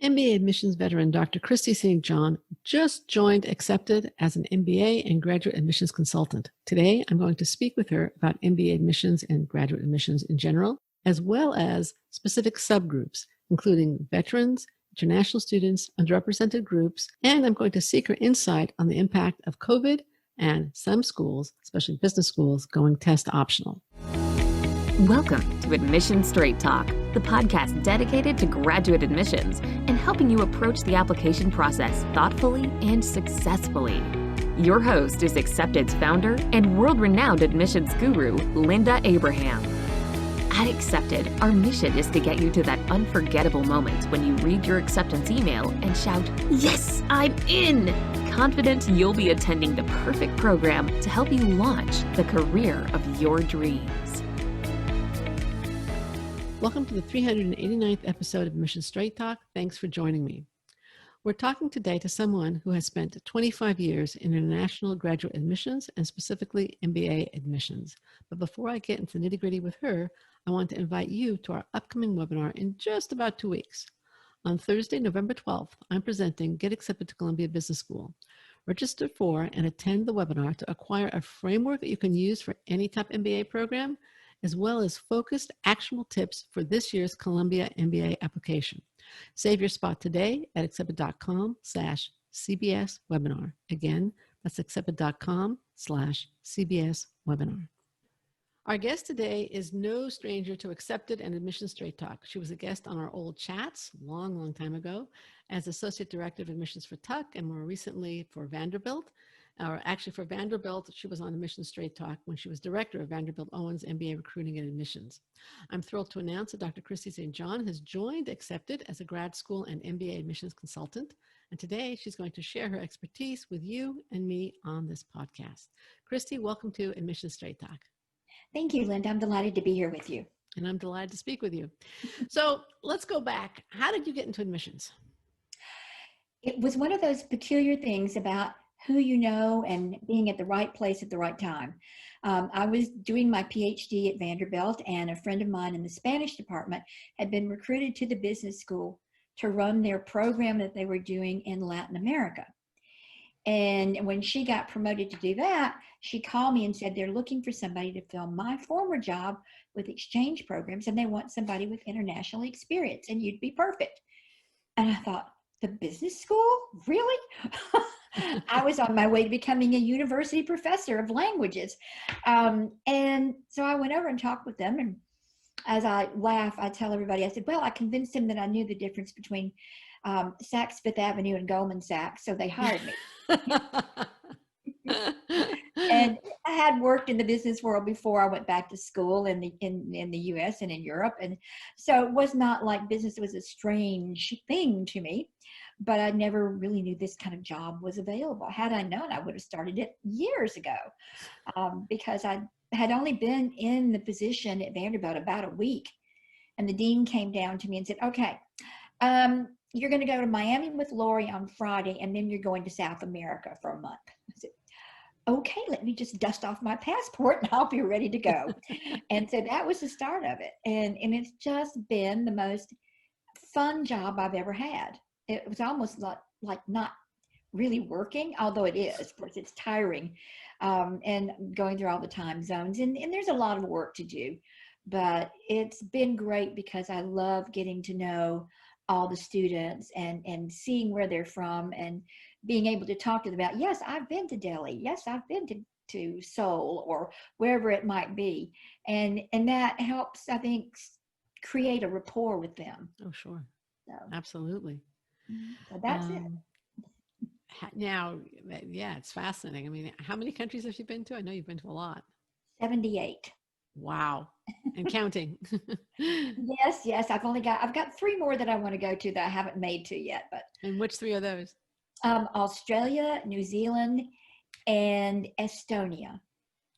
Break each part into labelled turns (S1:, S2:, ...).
S1: MBA admissions veteran Dr. Christie St-John just joined Accepted as an MBA and graduate admissions consultant. Today, I'm going to speak with her about MBA admissions and graduate admissions in general, as well as specific subgroups, including veterans, international students, underrepresented groups, and I'm going to seek her insight on the impact of COVID and some schools, especially business schools, going test optional.
S2: Welcome to Admission Straight Talk, the podcast dedicated to graduate admissions and helping you approach the application process thoughtfully and successfully. Your host is Accepted's founder and world-renowned admissions guru, Linda Abraham. At Accepted, our mission is to get you to that unforgettable moment when you read your acceptance email and shout, "Yes, I'm in!" Confident you'll be attending the perfect program to help you launch the career of your dreams.
S1: Welcome to the 389th episode of Admission Straight Talk. Thanks for joining me. We're talking today to someone who has spent 25 years in international graduate admissions and specifically MBA admissions. But before I get into the nitty-gritty with her, I want to invite you to our upcoming webinar in just about 2 weeks. On Thursday, November 12th, I'm presenting Get Accepted to Columbia Business School. Register for and attend the webinar to acquire a framework that you can use for any top MBA program, as well as focused, actionable tips for this year's Columbia MBA application. Save your spot today at accepted.com/CBS webinar. Again, that's accepted.com/CBS webinar. Our guest today is no stranger to Accepted and Admission Straight Talk. She was a guest on our old chats long time ago as Associate Director of Admissions for Tuck and more recently for Vanderbilt. For Vanderbilt, she was on Admission Straight Talk when she was Director of Vanderbilt Owens MBA Recruiting and Admissions. I'm thrilled to announce that Dr. Christie St-John has joined Accepted as a grad school and MBA admissions consultant. And today she's going to share her expertise with you and me on this podcast. Christie, welcome to Admission Straight Talk.
S3: Thank you, Linda. I'm delighted to be here with you.
S1: And I'm delighted to speak with you. So let's go back. How did you get into admissions?
S3: It was one of those peculiar things about who you know and being at the right place at the right time. I was doing my PhD at Vanderbilt, and a friend of mine in the Spanish department had been recruited to the business school to run their program that they were doing in Latin America. And when she got promoted to do that, she called me and said, they're looking for somebody to fill my former job with exchange programs, and they want somebody with international experience, and you'd be perfect. And I thought, the business school? Really? I was on my way to becoming a university professor of languages. And so I went over and talked with them. And as I laugh, I tell everybody, I said, well, I convinced them that I knew the difference between Saks Fifth Avenue and Goldman Sachs. So they hired me. And I had worked in the business world before I went back to school in the US and in Europe. And so it was not like business was a strange thing to me, but I never really knew this kind of job was available. Had I known, I would have started it years ago because I had only been in the position at Vanderbilt about a week. And the dean came down to me and said, okay, you're going to go to Miami with Lori on Friday, and then you're going to South America for a month. I said, okay, let me just dust off my passport and I'll be ready to go. And so that was the start of it. And it's just been the most fun job I've ever had. It was almost like not really working, although it is. Of course, it's tiring and going through all the time zones. And there's a lot of work to do. But it's been great because I love getting to know all the students and seeing where they're from and being able to talk to them about, yes, I've been to Delhi. Yes, I've been to Seoul or wherever it might be. And that helps, I think, create a rapport with them.
S1: Oh, sure. So, absolutely.
S3: So that's it.
S1: Now, yeah, it's fascinating. I mean, how many countries have you been to? I know you've been to a lot.
S3: 78.
S1: Wow. And counting.
S3: Yes. I've got 3 more that I want to go to that I haven't made to yet. But
S1: and which 3 are those?
S3: Australia, New Zealand, and Estonia.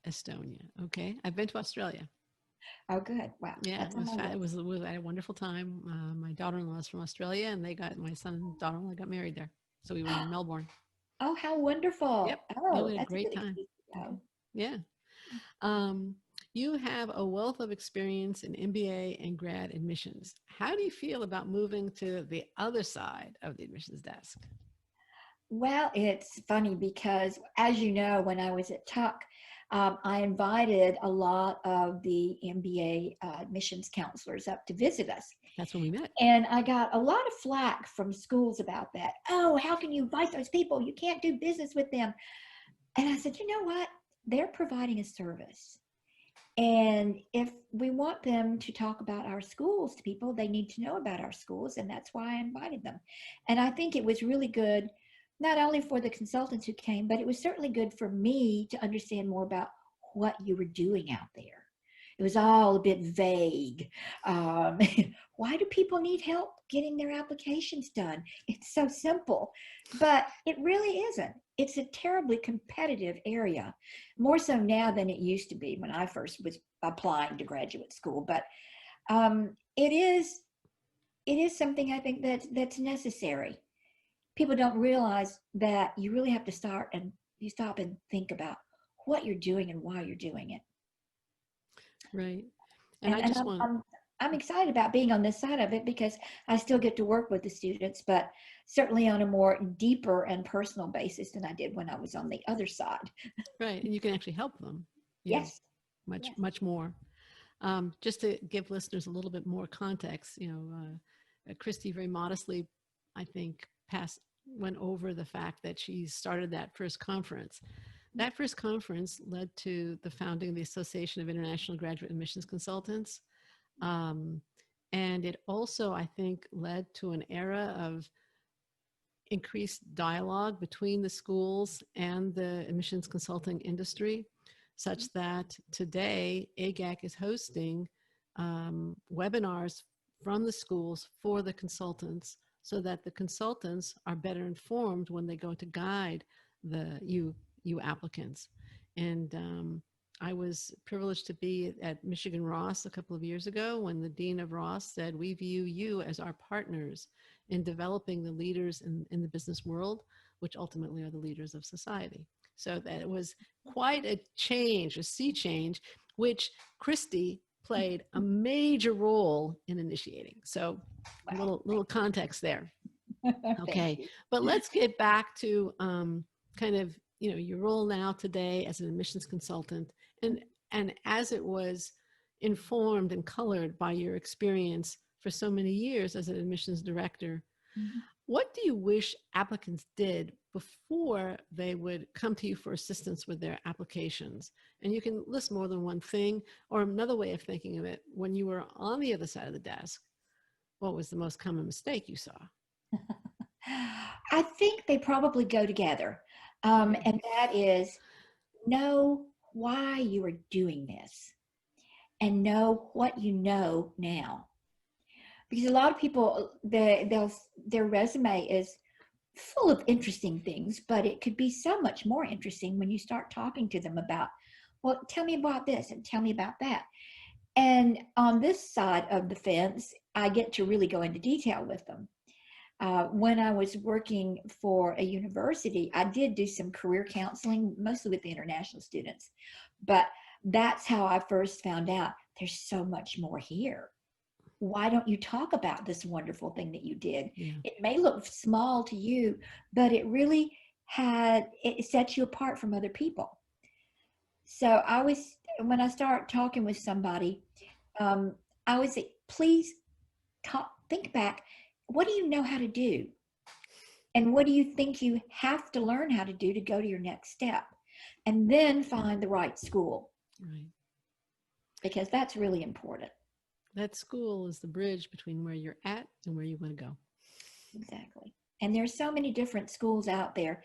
S1: Estonia. Okay. I've been to Australia.
S3: Oh, good. Wow.
S1: Yeah, it was I had a wonderful time. My daughter-in-law is from Australia, and my son and daughter-in-law got married there. So we went to Melbourne.
S3: Oh, how wonderful.
S1: Yep.
S3: Oh,
S1: we had a great time. Yeah. You have a wealth of experience in MBA and grad admissions. How do you feel about moving to the other side of the admissions desk?
S3: Well, it's funny because, as you know, when I was at Tuck, I invited a lot of the MBA admissions counselors up to visit us.
S1: That's when we met.
S3: And I got a lot of flack from schools about that. Oh, how can you invite those people? You can't do business with them. And I said, you know what? They're providing a service. And if we want them to talk about our schools to people, they need to know about our schools. And that's why I invited them. And I think it was really good, not only for the consultants who came, but it was certainly good for me to understand more about what you were doing out there. It was all a bit vague. Why do people need help getting their applications done? It's so simple, but it really isn't. It's a terribly competitive area, more so now than it used to be when I first was applying to graduate school. But it is something I think that's necessary. People don't realize that you really have to stop and think about what you're doing and why you're doing it.
S1: Right. And I just
S3: I'm excited about being on this side of it because I still get to work with the students, but certainly on a more deeper and personal basis than I did when I was on the other side.
S1: Right. And you can actually help them.
S3: Yes.
S1: Much more. Just to give listeners a little bit more context, Christie very modestly, I think, went over the fact that she started that first conference. That first conference led to the founding of the Association of International Graduate Admissions Consultants. And it also, I think, led to an era of increased dialogue between the schools and the admissions consulting industry, such that today AGAC is hosting webinars from the schools for the consultants so that the consultants are better informed when they go to guide you applicants. And I was privileged to be at Michigan Ross a couple of years ago when the Dean of Ross said, we view you as our partners in developing the leaders in the business world, which ultimately are the leaders of society. So that it was quite a change, a sea change, which Christie played a major role in initiating. So a little context there. Okay, but let's get back to kind of your role now today as an admissions consultant, and as it was informed and colored by your experience for so many years as an admissions director. Mm-hmm. What do you wish applicants did before they would come to you for assistance with their applications? And you can list more than one thing, or another way of thinking of it, when you were on the other side of the desk, what was the most common mistake you saw?
S3: I think they probably go together. And that is, know why you are doing this and know what you know now. Because a lot of people, their resume is full of interesting things, but it could be so much more interesting when you start talking to them about, well, tell me about this and tell me about that. And on this side of the fence, I get to really go into detail with them. When I was working for a university, I did do some career counseling, mostly with the international students. But that's how I first found out there's so much more here. Why don't you talk about this wonderful thing that you did? Yeah. It may look small to you, but it really it sets you apart from other people. So when I start talking with somebody, I would say, please think back. What do you know how to do? And what do you think you have to learn how to do to go to your next step? And then find the right school.
S1: Right.
S3: Because that's really important.
S1: That school is the bridge between where you're at and where you want to go.
S3: Exactly. And there's so many different schools out there.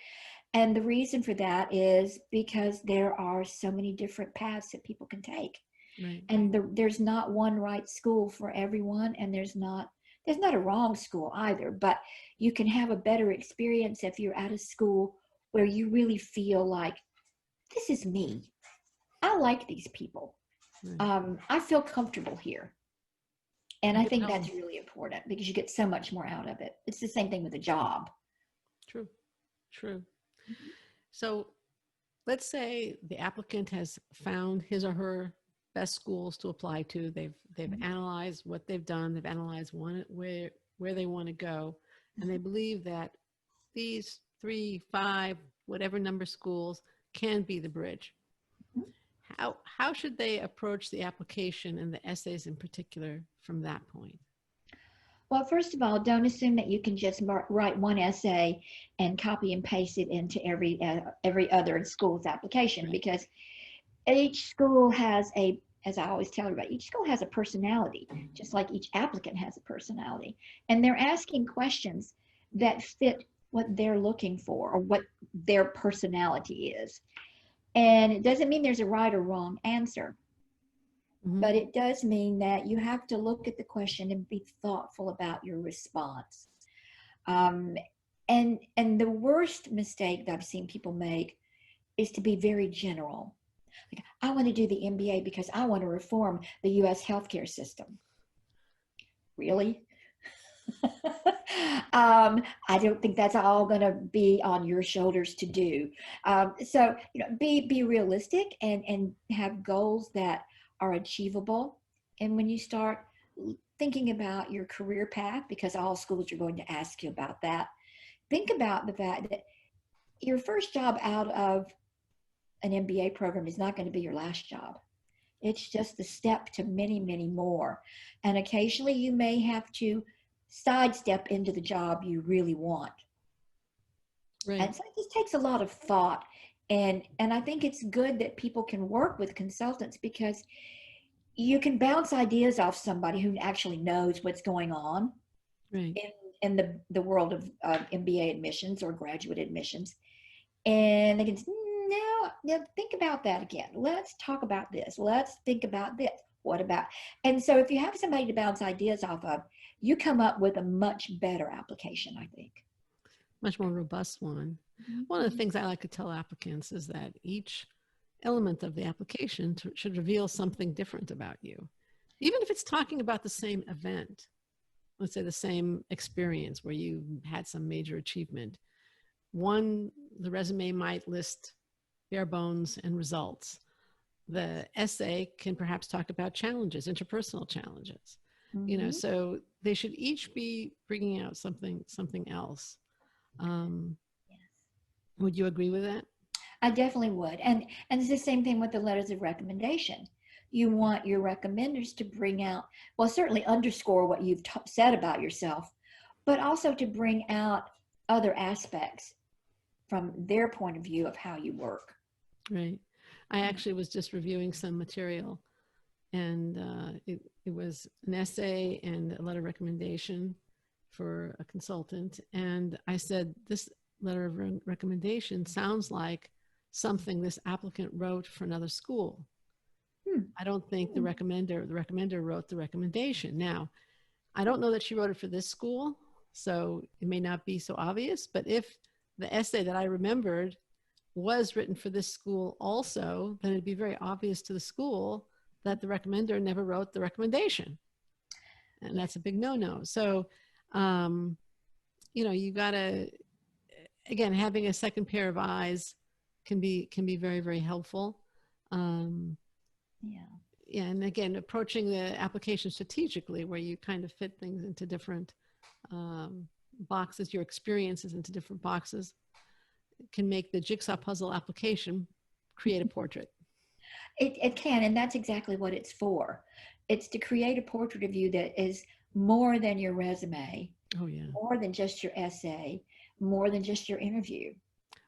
S3: And the reason for that is because there are so many different paths that people can take. Right. And there's not one right school for everyone, and there's not a wrong school either, but you can have a better experience if you're at a school where you really feel like, this is me. I like these people. Right. I feel comfortable here. And I think that's really important because you get so much more out of it. It's the same thing with a job.
S1: True. Mm-hmm. So let's say the applicant has found his or her best schools to apply to. They've analyzed what they've done. They've analyzed where they want to go, and they believe that these 3, 5, whatever number schools can be the bridge. How should they approach the application and the essays in particular from that point?
S3: Well, first of all, don't assume that you can just write one essay and copy and paste it into every other school's application,
S1: Right.
S3: because each school has as I always tell everybody, each school has a personality, just like each applicant has a personality. And they're asking questions that fit what they're looking for or what their personality is. And it doesn't mean there's a right or wrong answer. But it does mean that you have to look at the question and be thoughtful about your response. And the worst mistake that I've seen people make is to be very general. Like, I want to do the MBA because I want to reform the U.S. healthcare system. Really? I don't think that's all going to be on your shoulders to do. So, be realistic and have goals that are achievable. And when you start thinking about your career path, because all schools are going to ask you about that, think about the fact that your first job out of an MBA program is not going to be your last job. It's just a step to many, many more. And occasionally you may have to sidestep into the job you really want.
S1: Right.
S3: And so it just takes a lot of thought. And I think it's good that people can work with consultants, because you can bounce ideas off somebody who actually knows what's going on
S1: Right.
S3: in the world of MBA admissions or graduate admissions. And they can say, no, think about that again. Let's talk about this. Let's think about this. What about? And so if you have somebody to bounce ideas off of, you come up with a much better application, I think.
S1: Much more robust one. One of the things I like to tell applicants is that each element of the application should reveal something different about you. Even if it's talking about the same event, let's say the same experience where you had some major achievement. The resume might list bare bones and results. The essay can perhaps talk about challenges, interpersonal challenges. So they should each be bringing out something else.
S3: Yes.
S1: Would you agree with that?
S3: I definitely would. And it's the same thing with the letters of recommendation. You want your recommenders to bring out, well, certainly underscore what you've said about yourself, but also to bring out other aspects from their point of view of how you work.
S1: Right. I actually was just reviewing some material, and it was an essay and a letter of recommendation for a consultant. And I said, this letter of recommendation sounds like something this applicant wrote for another school. I don't think the recommender wrote the recommendation. Now, I don't know that she wrote it for this school, so it may not be so obvious, but if the essay that I remembered was written for this school also, then it'd be very obvious to the school that the recommender never wrote the recommendation. And that's a big no-no. So, you gotta, again, having a second pair of eyes can be very, very helpful. Yeah, and again, approaching the application strategically, where you kind of fit things into different boxes, your experiences into different boxes, can make the jigsaw puzzle application create a portrait.
S3: It can, and that's exactly what it's for. It's to create a portrait of you that is more than your resume.
S1: Oh, yeah.
S3: More than just your essay, more than just your interview.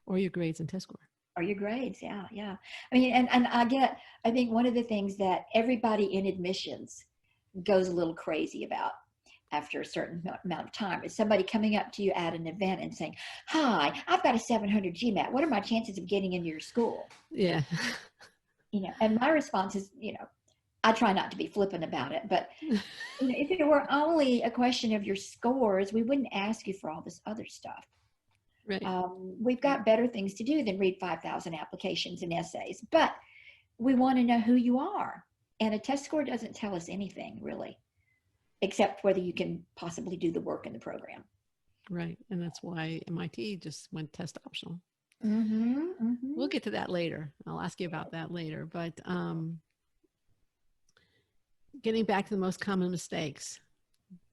S1: Or your grades and test score.
S3: Or your grades, yeah. I mean, and I think one of the things that everybody in admissions goes a little crazy about after a certain amount of time is somebody coming up to you at an event and saying, "Hi, I've got a 700 GMAT. What are my chances of getting into your school?"
S1: Yeah.
S3: And my response is, I try not to be flippant about it, but if it were only a question of your scores, we wouldn't ask you for all this other stuff.
S1: Right.
S3: We've got better things to do than read 5,000 applications and essays, but we want to know who you are. And a test score doesn't tell us anything, really, except whether you can possibly do the work in the program.
S1: Right. And that's why MIT just went test optional.
S3: We'll
S1: We'll get to that later. I'll ask you about that later. But Getting back to the most common mistakes,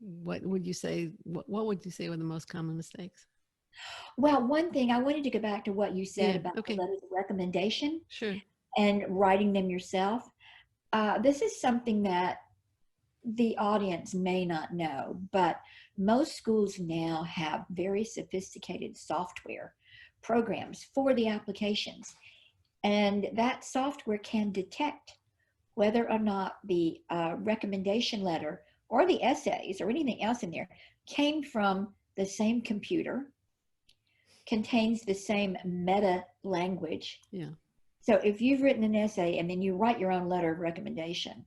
S1: what would you say? What would you say were the most common mistakes?
S3: Well, one thing I wanted to go back to what you said
S1: Yeah.
S3: about the
S1: Okay.
S3: letters of recommendation
S1: Sure.
S3: and writing them yourself. This is something that the audience may not know, but most schools now have very sophisticated software programs for the applications. And that software can detect whether or not the recommendation letter or the essays or anything else in there came from the same computer, contains the same meta language.
S1: Yeah.
S3: So if you've written an essay and then you write your own letter of recommendation,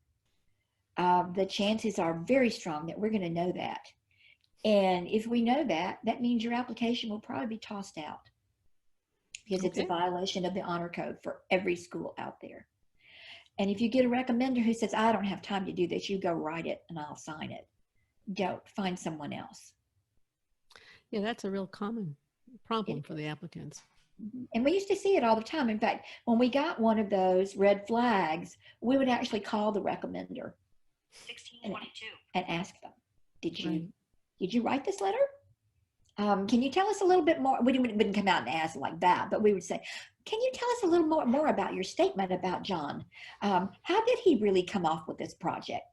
S3: the chances are very strong that we're going to know that. And if we know that, that means your application will probably be tossed out because it's a
S1: Okay.
S3: violation of the honor code for every school out there. And if you get a recommender who says, I don't have time to do this, you go write it and I'll sign it. Don't find someone else.
S1: Yeah, that's a real common problem for the applicants.
S3: And we used to see it all the time. In fact, when we got one of those red flags, we would actually call the recommender 1622 and ask them, did you write this letter? Can you tell us a little bit more? We wouldn't come out and ask like that, but we would say, can you tell us a little more about your statement about John? How did he really come off with this project?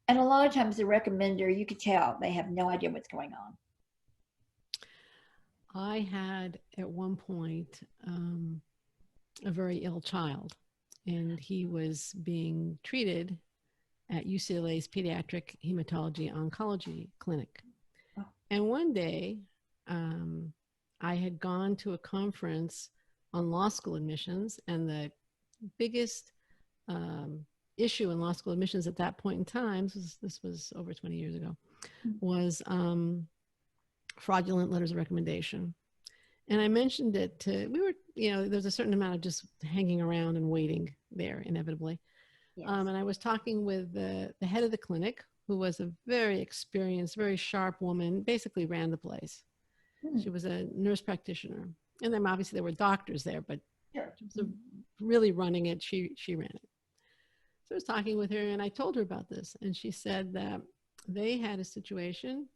S3: And a lot of times the recommender, you could tell they have no idea what's going on.
S1: I had at one point a very ill child, and he was being treated at UCLA's Pediatric Hematology Oncology Clinic.
S3: Oh.
S1: And one day, I had gone to a conference on law school admissions, and the biggest issue in law school admissions at that point in time, this was over 20 years ago, was fraudulent letters of recommendation. And I mentioned it to, there's a certain amount of just hanging around and waiting there inevitably.
S3: Yes.
S1: And I was talking with the head of the clinic, who was a very experienced, very sharp woman, basically ran the place. She was a nurse practitioner. And then obviously there were doctors there, but
S3: Sure.
S1: really running it, she ran it. So I was talking with her and I told her about this. And she said that they had a situation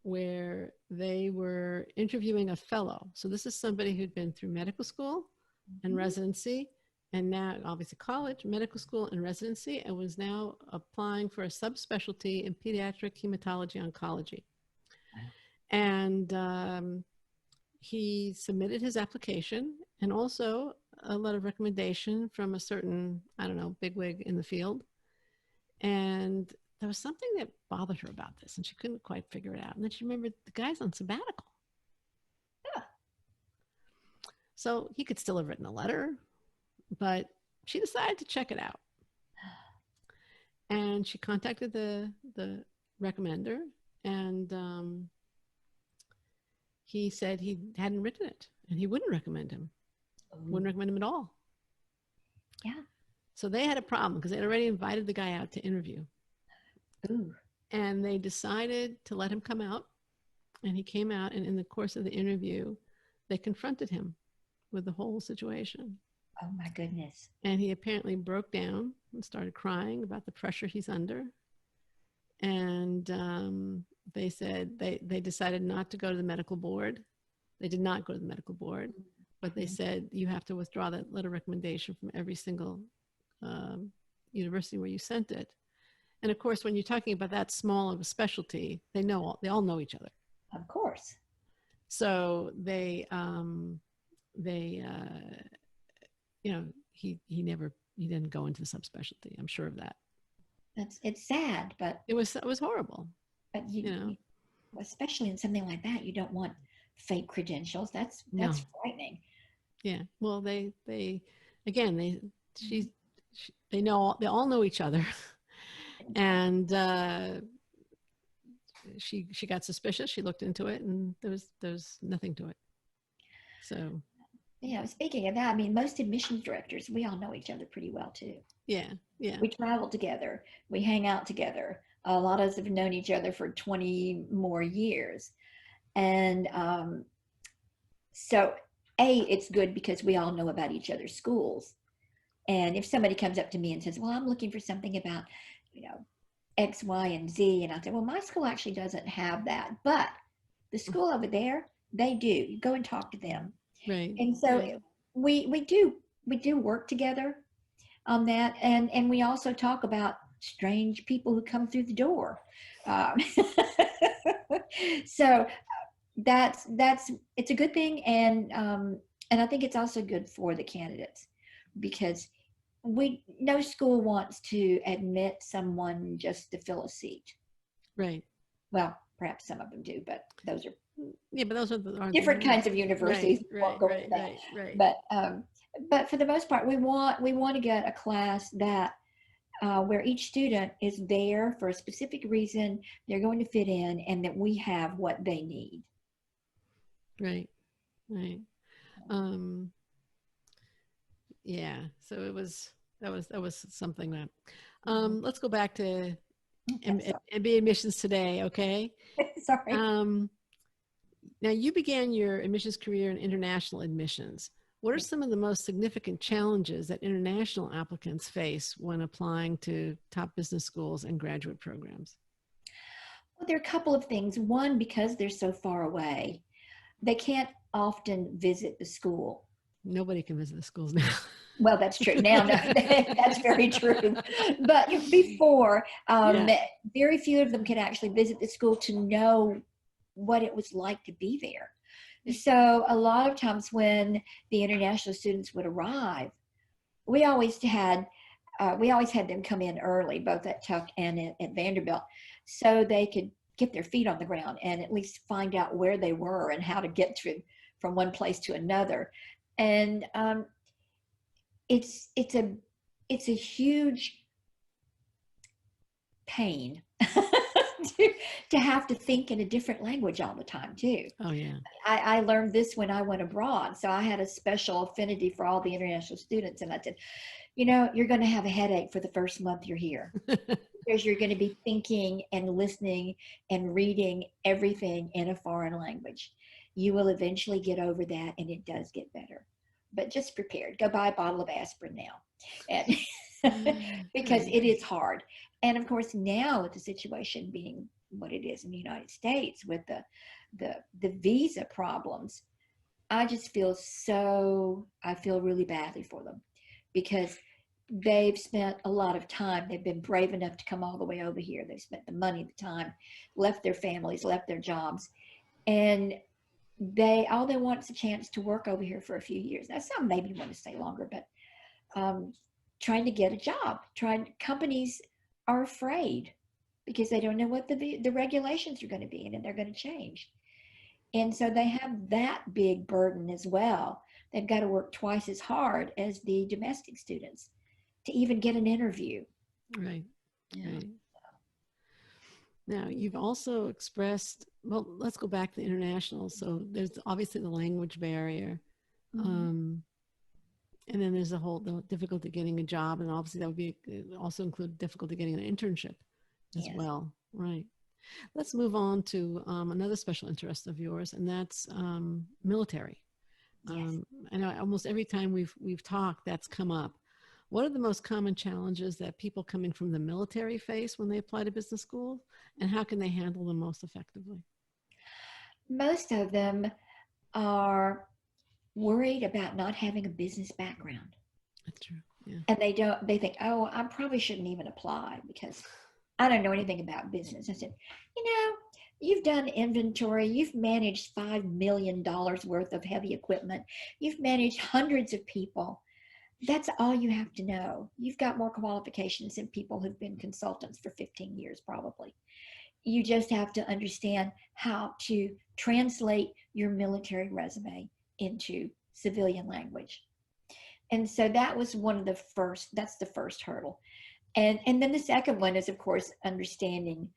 S1: where they were interviewing a fellow. So this is somebody who'd been through medical school and residency, and now obviously college, medical school and residency, and was now applying for a subspecialty in pediatric hematology oncology. And he submitted his application and also a letter of recommendation from a certain, bigwig in the field. And there was something that bothered her about this, and she couldn't quite figure it out. And then she remembered the guy's on sabbatical.
S3: Yeah.
S1: So he could still have written a letter, but she decided to check it out. And she contacted the recommender, and he said he hadn't written it, and he wouldn't recommend him. Wouldn't recommend him at all.
S3: Yeah.
S1: So they had a problem because they'd already invited the guy out to interview.
S3: Ooh.
S1: And they decided to let him come out, and he came out, and in the course of the interview, they confronted him with the whole situation.
S3: Oh my goodness.
S1: And he apparently broke down and started crying about the pressure he's under. And they said they decided not to go to the medical board. They did not go to the medical board, but they said you have to withdraw that letter of recommendation from every single university where you sent it. And of course, when you're talking about that small of a specialty, they all know each other.
S3: Of course.
S1: So he didn't go into the subspecialty. I'm sure of that.
S3: It's sad, but
S1: it was horrible.
S3: But especially in something like that, you don't want fake credentials. That's frightening.
S1: Yeah. Well, they all know each other. And she got suspicious. She looked into it, and there's nothing to it. So,
S3: speaking of that, I mean, most admissions directors, we all know each other pretty well too.
S1: Yeah.
S3: We travel together. We hang out together. A lot of us have known each other for 20 more years, and so it's good because we all know about each other's schools. And if somebody comes up to me and says, "Well, I'm looking for something about, X, Y, and Z. And I said, well, my school actually doesn't have that, but the school over there, they do. You go and talk to them.
S1: Right.
S3: And so
S1: Right.
S3: we do work together on that, and we also talk about strange people who come through the door. Um, so that's it's a good thing, and I think it's also good for the candidates because no school wants to admit someone just to fill a seat.
S1: Right.
S3: Well, perhaps some of them do, but those are
S1: Yeah, but those are
S3: different kinds of universities.
S1: Right.
S3: We won't
S1: Right.
S3: go
S1: Right.
S3: into that.
S1: Right. Right.
S3: But for the most part, we want to get a class that where each student is there for a specific reason, they're going to fit in, and that we have what they need.
S1: Right. Right. Yeah. So that was something that. Let's go back to MBA admissions today. Okay.
S3: Sorry.
S1: Now you began your admissions career in international admissions. What are some of the most significant challenges that international applicants face when applying to top business schools and graduate programs?
S3: Well, there are a couple of things. One, because they're so far away, they can't often visit the school.
S1: Nobody can visit the schools now.
S3: Well, that's true. Now, no, that's very true. But before, very few of them could actually visit the school to know what it was like to be there. So a lot of times when the international students would arrive, we always had them come in early, both at Tuck and at Vanderbilt, so they could get their feet on the ground and at least find out where they were and how to get from one place to another. And it's a huge pain to have to think in a different language all the time too.
S1: Oh yeah.
S3: I learned this when I went abroad. So I had a special affinity for all the international students. And I said, you're going to have a headache for the first month you're here because you're going to be thinking and listening and reading everything in a foreign language. You will eventually get over that, and it does get better. But just prepared. Go buy a bottle of aspirin now. And because it is hard. And of course, now with the situation being what it is in the United States with the visa problems, I feel really badly for them because they've spent a lot of time. They've been brave enough to come all the way over here. They've spent the money, the time, left their families, left their jobs, and all they want is a chance to work over here for a few years. Now, some maybe want to stay longer, but trying to get a job. Companies are afraid because they don't know what the regulations are going to be, and they're going to change. And so they have that big burden as well. They've got to work twice as hard as the domestic students to even get an interview.
S1: Right. Yeah. Right. Now, you've also expressed, well, let's go back to the international. So there's obviously the language barrier. And then there's the difficulty getting a job. And obviously that would also include difficulty getting an internship as well. Right. Let's move on to another special interest of yours, and that's military.
S3: Yes.
S1: I know almost every time we've talked, that's come up. What are the most common challenges that people coming from the military face when they apply to business school, and how can they handle them most effectively?
S3: Most of them are worried about not having a business background.
S1: That's true. Yeah.
S3: And they think, oh, I probably shouldn't even apply because I don't know anything about business. I said, you've done inventory. You've managed $5 million worth of heavy equipment. You've managed hundreds of people. That's all you have to know. You've got more qualifications than people who've been consultants for 15 years, probably. You just have to understand how to translate your military resume into civilian language. And so that was that's the first hurdle. And then the second one is, of course, understanding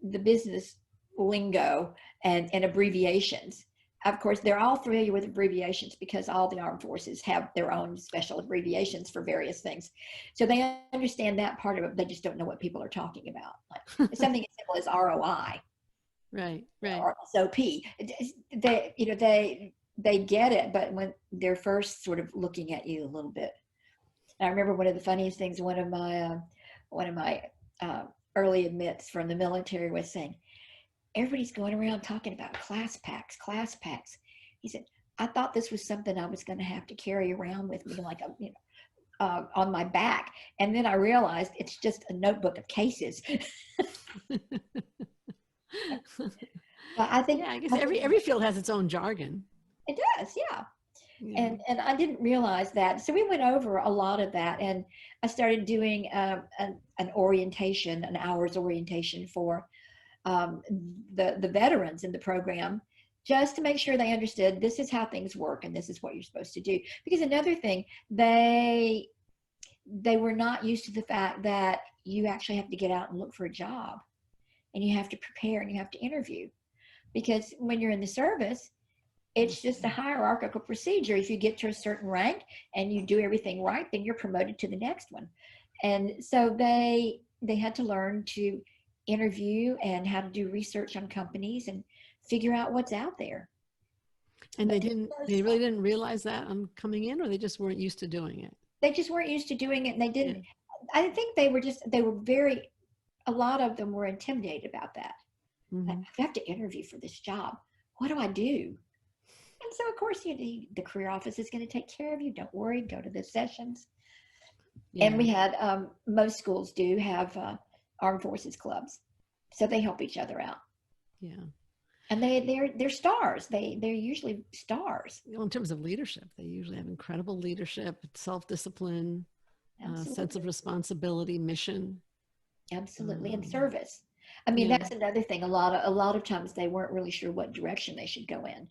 S3: the business lingo and abbreviations. Of course, they're all familiar with abbreviations because all the armed forces have their own special abbreviations for various things. So they understand that part of it, they just don't know what people are talking about. Like something as simple as ROI.
S1: Right.
S3: Or SOP. They get it, but when they're first sort of looking at you a little bit. I remember one of the funniest things, one of my early admits from the military was saying, everybody's going around talking about class packs, class packs. He said, I thought this was something I was going to have to carry around with me, like on my back. And then I realized it's just a notebook of cases. But I think,
S1: yeah, I guess every field has its own jargon.
S3: it does, yeah.
S1: Yeah.
S3: And I didn't realize that. So we went over a lot of that, and I started doing an orientation, an hour's orientation for the veterans in the program, just to make sure they understood this is how things work and this is what you're supposed to do. Because another thing, they were not used to the fact that you actually have to get out and look for a job, and you have to prepare and you have to interview. Because when you're in the service, it's just a hierarchical procedure. If you get to a certain rank and you do everything right, then you're promoted to the next one. And so they had to learn to interview and how to do research on companies and figure out what's out there.
S1: And they really didn't realize that on coming in, or they just weren't used to doing it?
S3: They just weren't used to doing it, and they didn't. Yeah. I think a lot of them were intimidated about that.
S1: Mm-hmm.
S3: I have to interview for this job. What do I do? And so, of course, the career office is going to take care of you. Don't worry. Go to the sessions. Yeah. And we had, most schools do have armed forces clubs. So they help each other out.
S1: Yeah. And
S3: they're stars. They're usually stars.
S1: You know, in terms of leadership, they usually have incredible leadership, self-discipline, sense of responsibility, mission.
S3: Absolutely. And service. I mean, that's another thing. A lot of times they weren't really sure what direction they should go in.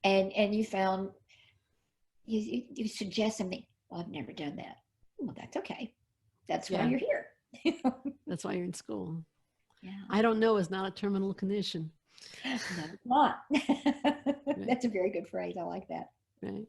S3: And you found, you suggest something. Well, I've never done that. Well, that's okay. That's why you're here.
S1: That's why you're in school.
S3: Yeah.
S1: I don't know is not a terminal condition.
S3: No, it's not. That's a very good phrase. I like that.
S1: Right.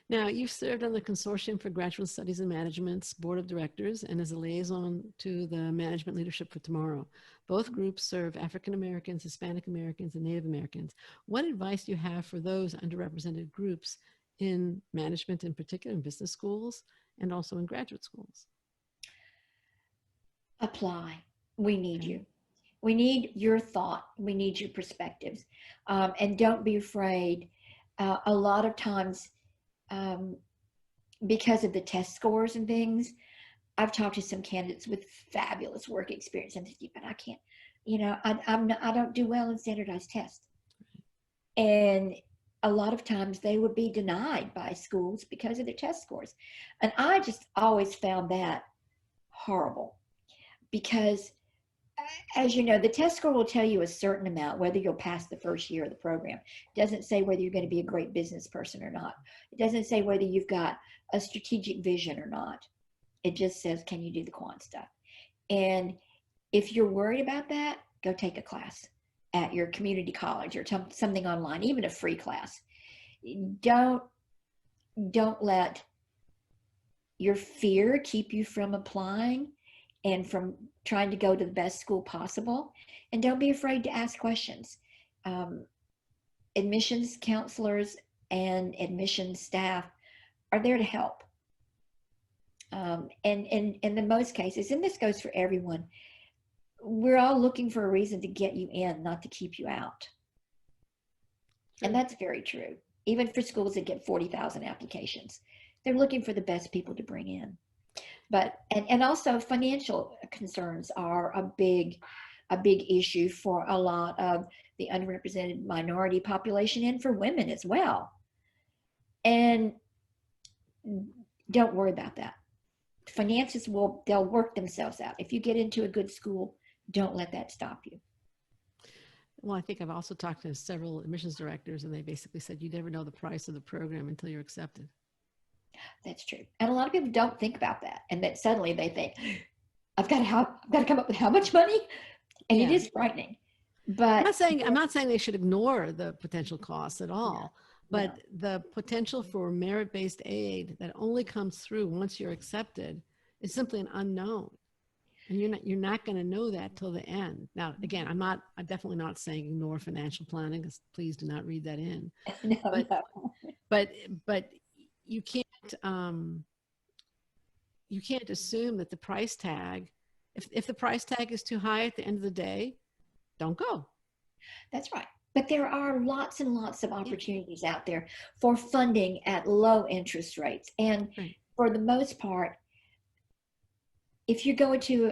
S1: Now, you've served on the Consortium for Graduate Studies and Management's Board of Directors and as a liaison to the Management Leadership for Tomorrow. Both groups serve African Americans, Hispanic Americans, and Native Americans. What advice do you have for those underrepresented groups in management, in particular in business schools and also in graduate schools?
S3: Apply. We need you. We need your thought. We need your perspectives. And don't be afraid. A lot of times, because of the test scores and things, I've talked to some candidates with fabulous work experience, and but I can't, I don't do well in standardized tests. And a lot of times they would be denied by schools because of their test scores. And I just always found that horrible, because as you know, the test score will tell you a certain amount, whether you'll pass the first year of the program. It doesn't say whether you're going to be a great business person or not. It doesn't say whether you've got a strategic vision or not. It just says, can you do the quant stuff? And if you're worried about that, go take a class at your community college or something online, even a free class. Don't let your fear keep you from applying and from trying to go to the best school possible. And don't be afraid to ask questions. Admissions counselors and admissions staff are there to help. And in most cases, and this goes for everyone, we're all looking for a reason to get you in, not to keep you out. And that's very true. Even for schools that get 40,000 applications, they're looking for the best people to bring in. But and also financial concerns are a big issue for a lot of the underrepresented minority population and for women as well. And don't worry about that. Finances they'll work themselves out. If you get into a good school, don't let that stop you.
S1: Well, I think I've also talked to several admissions directors, and they basically said you never know the price of the program until you're accepted.
S3: That's true. And a lot of people don't think about that. And then suddenly they think, I've got to come up with how much money? And it is frightening. But
S1: I'm not saying they should ignore the potential costs at all, but the potential for merit-based aid that only comes through once you're accepted is simply an unknown. And you're not going to know that till the end. Now, again, I'm definitely not saying ignore financial planning, because please do not read that in. But you can't assume that the price tag If the price tag is too high at the end of the day, don't go.
S3: That's right. But there are lots and lots of opportunities out there for funding at low interest rates. And
S1: Right.
S3: for the most part, if you're going to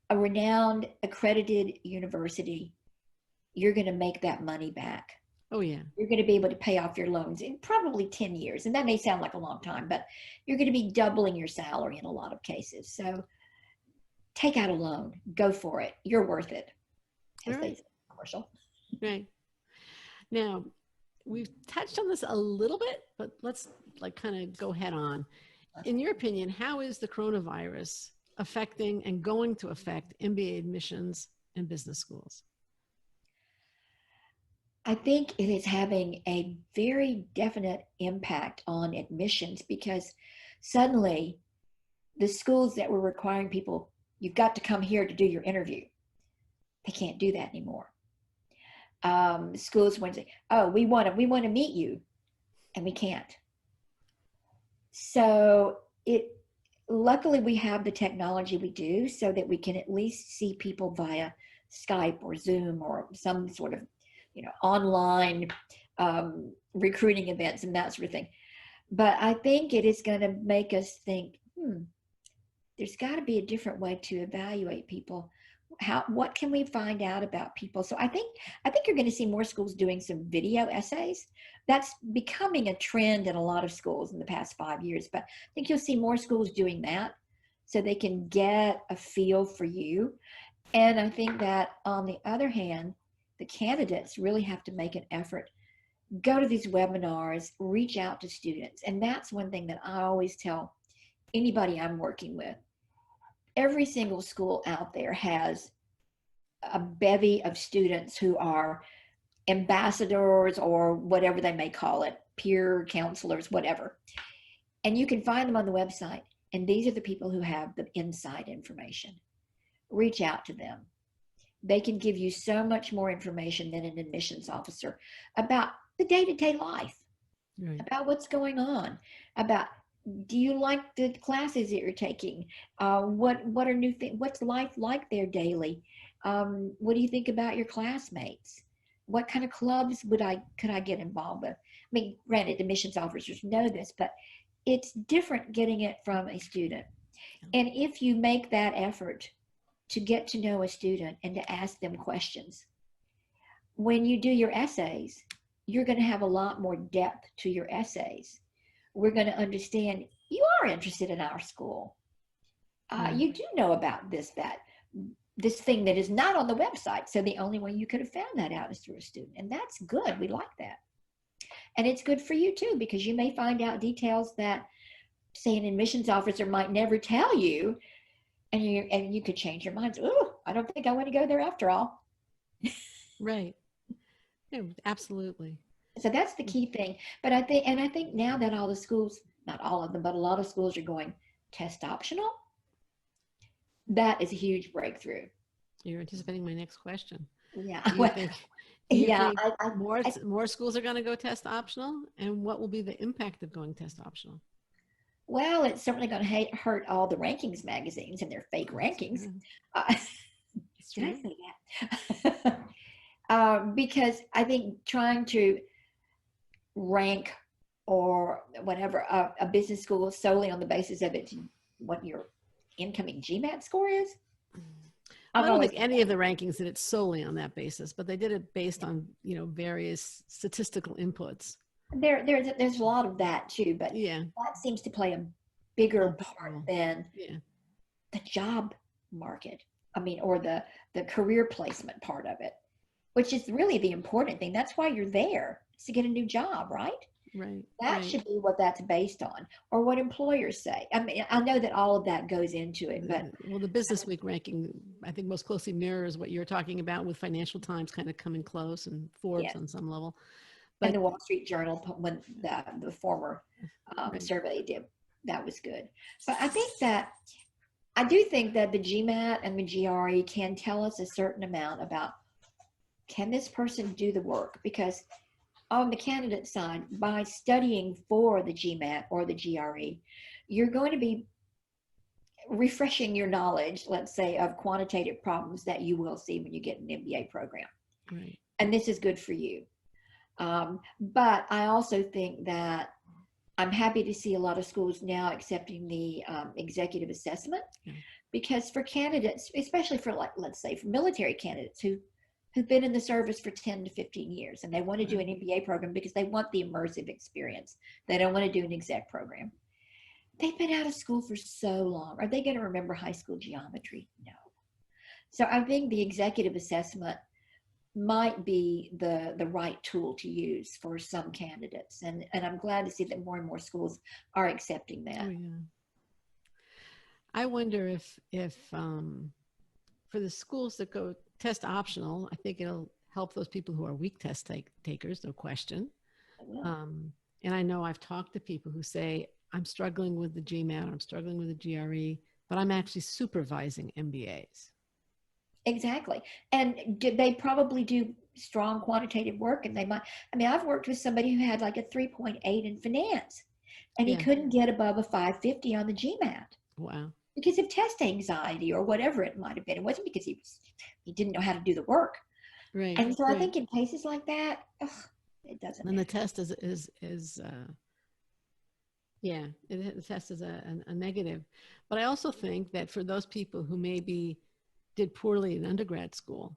S3: a renowned accredited university, you're going to make that money back.
S1: Oh yeah.
S3: You're going to be able to pay off your loans in probably 10 years. And that may sound like a long time, but you're going to be doubling your salary in a lot of cases. So take out a loan, go for it. You're worth it. As they say in the commercial.
S1: Right. Now, we've touched on this a little bit, but let's kind of go head on. In your opinion, how is the coronavirus affecting and going to affect MBA admissions and business schools?
S3: I think it is having a very definite impact on admissions because suddenly the schools that were requiring people, you've got to come here to do your interview, they can't do that anymore. Schools want to say, oh, we want to meet you, and we can't. So luckily we have the technology we do so that we can at least see people via Skype or Zoom or some sort of online recruiting events and that sort of thing. But I think it is going to make us think, there's got to be a different way to evaluate people. What can we find out about people? So I think you're going to see more schools doing some video essays. That's becoming a trend in a lot of schools in the past 5 years, but I think you'll see more schools doing that so they can get a feel for you. And I think that on the other hand, the candidates really have to make an effort, go to these webinars, reach out to students. And that's one thing that I always tell anybody I'm working with. Every single school out there has a bevy of students who are ambassadors or whatever they may call it, peer counselors, whatever. And you can find them on the website. And these are the people who have the inside information. Reach out to them. They can give you so much more information than an admissions officer about the day-to-day life,
S1: Right.
S3: about what's going on, about do you like the classes that you're taking? What are new things? What's life like there daily? What do you think about your classmates? What kind of clubs could I get involved with? I mean, granted, admissions officers know this, but it's different getting it from a student. And if you make that effort to get to know a student and to ask them questions, when you do your essays, you're going to have a lot more depth to your essays. We're going to understand you are interested in our school. You do know about this thing that is not on the website. So the only way you could have found that out is through a student. And that's good. We like that. And it's good for you too, because you may find out details that, say, an admissions officer might never tell you. And you could change your minds. Ooh, I don't think I want to go there after all.
S1: Right. Yeah, absolutely.
S3: So that's the key thing. But I think now that all the schools, not all of them, but a lot of schools are going test optional, that is a huge breakthrough.
S1: You're anticipating my next question.
S3: Yeah.
S1: Do you think
S3: I
S1: more schools are going to go test optional? And what will be the impact of going test optional?
S3: Well, it's certainly going to hurt all the rankings magazines and their fake rankings. Did I say that? Because I think trying to rank or whatever a business school solely on the basis of what your incoming GMAT score is.
S1: I don't think any of the rankings did it solely on that basis, but they did it based on various statistical inputs.
S3: There's a lot of that too, but that seems to play a bigger part than the job market. I mean, or the career placement part of it, which is really the important thing. That's why you're there, is to get a new job, right?
S1: Right.
S3: That should be what that's based on, or what employers say. I mean, I know that all of that goes into it, but
S1: the Business Week ranking, I think, most closely mirrors what you're talking about, with Financial Times kind of coming close and Forbes on some level.
S3: But, and the Wall Street Journal, when the former survey did, that was good. But I do think that the GMAT and the GRE can tell us a certain amount about, can this person do the work? Because on the candidate side, by studying for the GMAT or the GRE, you're going to be refreshing your knowledge, let's say, of quantitative problems that you will see when you get an MBA program.
S1: Right.
S3: And this is good for you. But I also think that I'm happy to see a lot of schools now accepting the executive assessment, because for candidates, especially for, like, let's say for military candidates who've been in the service for 10 to 15 years and they want to do an MBA program because they want the immersive experience. They don't want to do an exec program. They've been out of school for so long. Are they going to remember high school geometry? No. So I think the executive assessment might be the right tool to use for some candidates. And I'm glad to see that more and more schools are accepting that.
S1: Oh, yeah. I wonder if for the schools that go test optional, I think it'll help those people who are weak test takers, no question. And I know I've talked to people who say, I'm struggling with the GMAT, I'm struggling with the GRE, but I'm actually supervising MBAs.
S3: Exactly. And they probably do strong quantitative work, and they might, I mean, I've worked with somebody who had like a 3.8 in finance, and he couldn't get above a 550 on the GMAT.
S1: Wow.
S3: Because of test anxiety or whatever it might have been. It wasn't because he didn't know how to do the work.
S1: Right.
S3: And so I think in cases like that, it doesn't.
S1: And the test is the test is a negative. But I also think that for those people who maybe did poorly in undergrad school,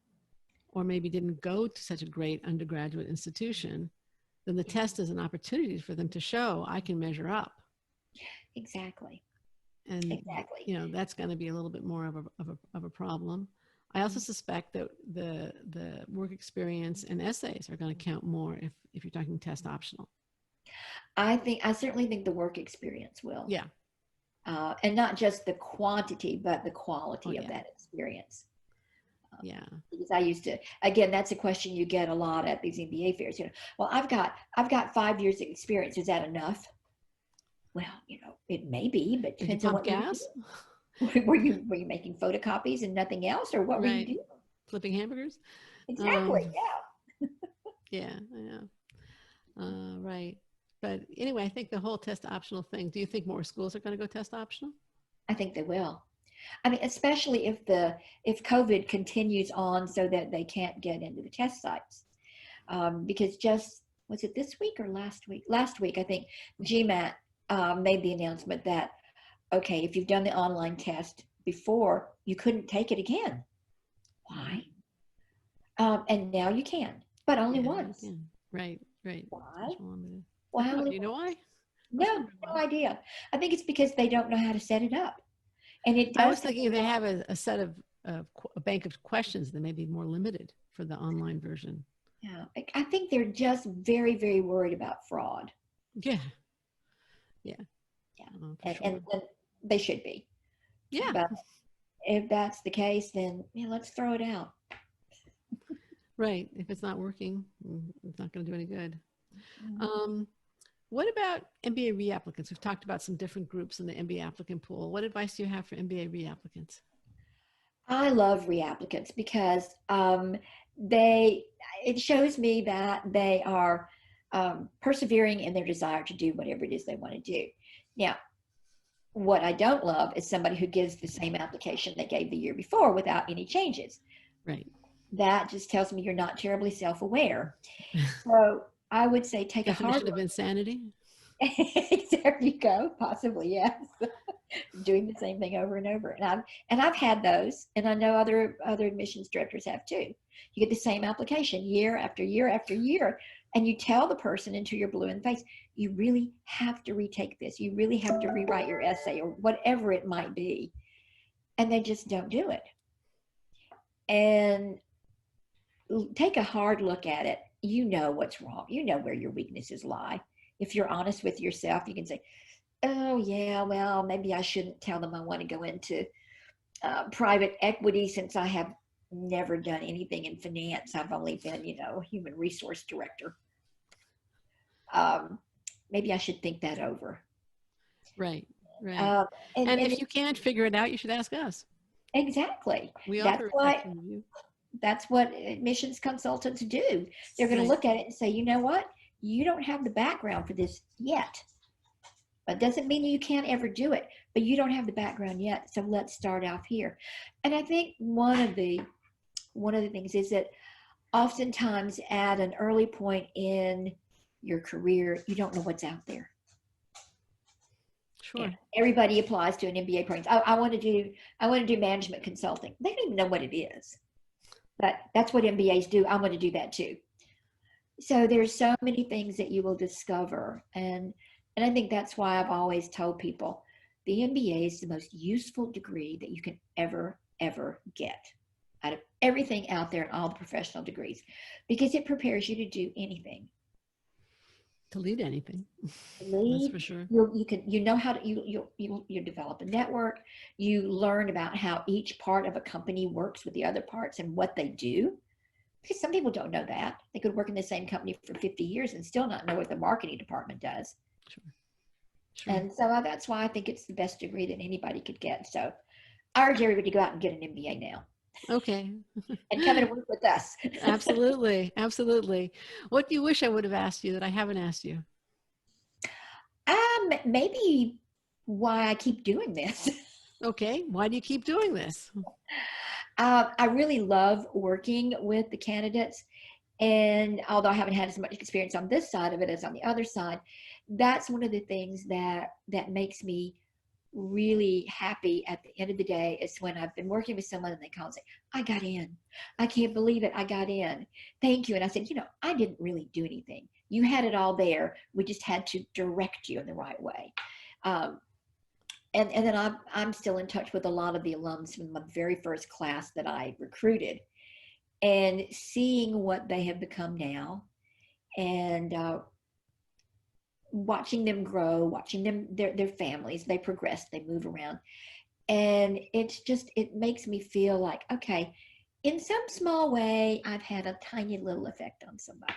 S1: or maybe didn't go to such a great undergraduate institution, then the test is an opportunity for them to show I can measure up.
S3: Exactly.
S1: And
S3: exactly.
S1: You know, that's going to be a little bit more of a problem. I also suspect that the work experience and essays are going to count more if you're talking test optional.
S3: I certainly think the work experience will.
S1: Yeah.
S3: And not just the quantity, but the quality of that experience.
S1: Yeah.
S3: Because I used to, again, that's a question you get a lot at these MBA fairs. You know, well, I've got 5 years of experience. Is that enough? Well, you know, it may be, but depends on what
S1: gas.
S3: Were you making photocopies and nothing else, or what were you doing?
S1: Flipping hamburgers.
S3: Exactly.
S1: Yeah. Right. But anyway, I think the whole test optional thing. Do you think more schools are going to go test optional?
S3: I think they will. I mean, especially if COVID continues on so that they can't get into the test sites, because was it this week or last week? Last week, I think GMAT made the announcement that, okay, if you've done the online test before, you couldn't take it again. Why? And now you can, but only once.
S1: Right.
S3: Why?
S1: Well, do you know why?
S3: No idea. I think it's because they don't know how to set it up. And
S1: I was thinking if they have a set of a bank of questions, they may be more limited for the online version.
S3: Yeah, I think they're just very, very worried about fraud.
S1: Yeah.
S3: Oh, and they should be.
S1: Yeah.
S3: But if that's the case, then let's throw it out.
S1: Right. If it's not working, it's not going to do any good. What about MBA reapplicants? We've talked about some different groups in the MBA applicant pool. What advice do you have for MBA reapplicants?
S3: I love reapplicants because it shows me that they are persevering in their desire to do whatever it is they want to do. Now, what I don't love is somebody who gives the same application they gave the year before without any changes.
S1: Right.
S3: That just tells me you're not terribly self-aware. So I would say take a hard look.
S1: Definition of insanity.
S3: There you go. Possibly, yes. Doing the same thing over and over. And I've had those, and I know other admissions directors have too. You get the same application year after year after year, and you tell the person until you're blue in the face, you really have to retake this. You really have to rewrite your essay or whatever it might be. And they just don't do it. And take a hard look at it. You know what's wrong. You know where your weaknesses lie. If you're honest with yourself, you can say, oh yeah, well, maybe I shouldn't tell them I want to go into private equity since I have never done anything in finance. I've only been, human resource director. Maybe I should think that over.
S1: Right. And if you can't figure it out, you should ask us.
S3: Exactly. That's what admissions consultants do. They're going to look at it and say, you know what? You don't have the background for this yet. But doesn't mean you can't ever do it, but you don't have the background yet. So let's start off here. And I think one of the things is that oftentimes at an early point in your career, you don't know what's out there.
S1: Sure.
S3: Yeah, everybody applies to an MBA program. I want to do management consulting. They don't even know what it is, but that's what MBAs do. I want to do that too. So there's so many things that you will discover, and I think that's why I've always told people the MBA is the most useful degree that you can ever get out of everything out there and all the professional degrees, because it prepares you to do anything.
S1: To lead anything.
S3: Lead,
S1: that's for sure.
S3: You know how to you develop a network. You learn about how each part of a company works with the other parts and what they do. Because some people don't know that. They could work in the same company for 50 years and still not know what the marketing department does. Sure. And so that's why I think it's the best degree that anybody could get. So I urge everybody to go out and get an MBA now.
S1: Okay.
S3: And come and work with us.
S1: Absolutely. Absolutely. What do you wish I would have asked you that I haven't asked you?
S3: Maybe why I keep doing this.
S1: Okay. Why do you keep doing this?
S3: I really love working with the candidates. And although I haven't had as much experience on this side of it as on the other side, that's one of the things that makes me really happy at the end of the day, is when I've been working with someone and they call and say, I got in. I can't believe it. I got in. Thank you. And I said, I didn't really do anything. You had it all there. We just had to direct you in the right way. And then I'm still in touch with a lot of the alums from my very first class that I recruited, and seeing what they have become now, and watching them grow, watching them, their families, they progress, they move around. And it makes me feel like, okay, in some small way, I've had a tiny little effect on somebody.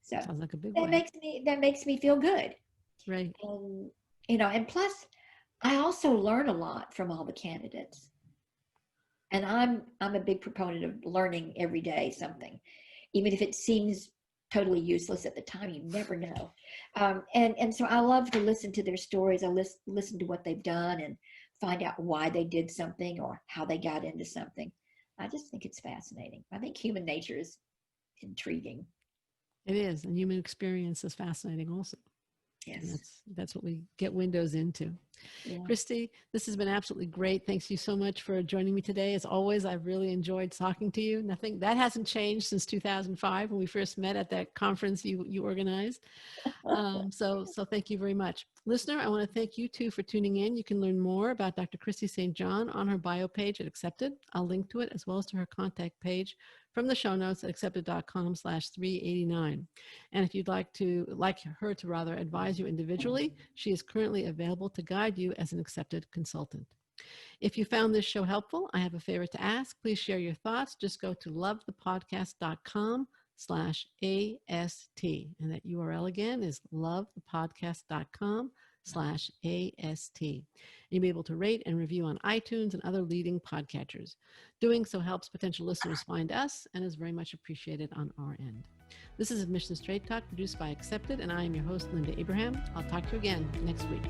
S3: So
S1: sounds like a big
S3: that makes me feel good.
S1: Right.
S3: And, and plus I also learn a lot from all the candidates. And I'm a big proponent of learning every day something, even if it seems totally useless at the time. You never know. And so I love to listen to their stories. I listen to what they've done and find out why they did something or how they got into something. I just think it's fascinating. I think human nature is intriguing.
S1: It is. And human experience is fascinating also.
S3: Yes.
S1: That's what we get windows into. Yeah. Christie, this has been absolutely great. Thanks you so much for joining me today. As always, I've really enjoyed talking to you. Nothing that hasn't changed since 2005 when we first met at that conference you organized. So thank you very much. Listener, I want to thank you too for tuning in. You can learn more about Dr. Christie St-John on her bio page at Accepted. I'll link to it as well as to her contact page from the show notes at accepted.com/389. And if you'd like her to advise you individually, she is currently available to guide you as an Accepted consultant. If you found this show helpful, I have a favor to ask. Please share your thoughts. Just go to lovethepodcast.com/AST. And that URL again is lovethepodcast.com/AST. You'll be able to rate and review on iTunes and other leading podcatchers. Doing so helps potential listeners find us and is very much appreciated on our end. This is Admission Straight Talk, produced by Accepted, and I am your host, Linda Abraham. I'll talk to you again next week.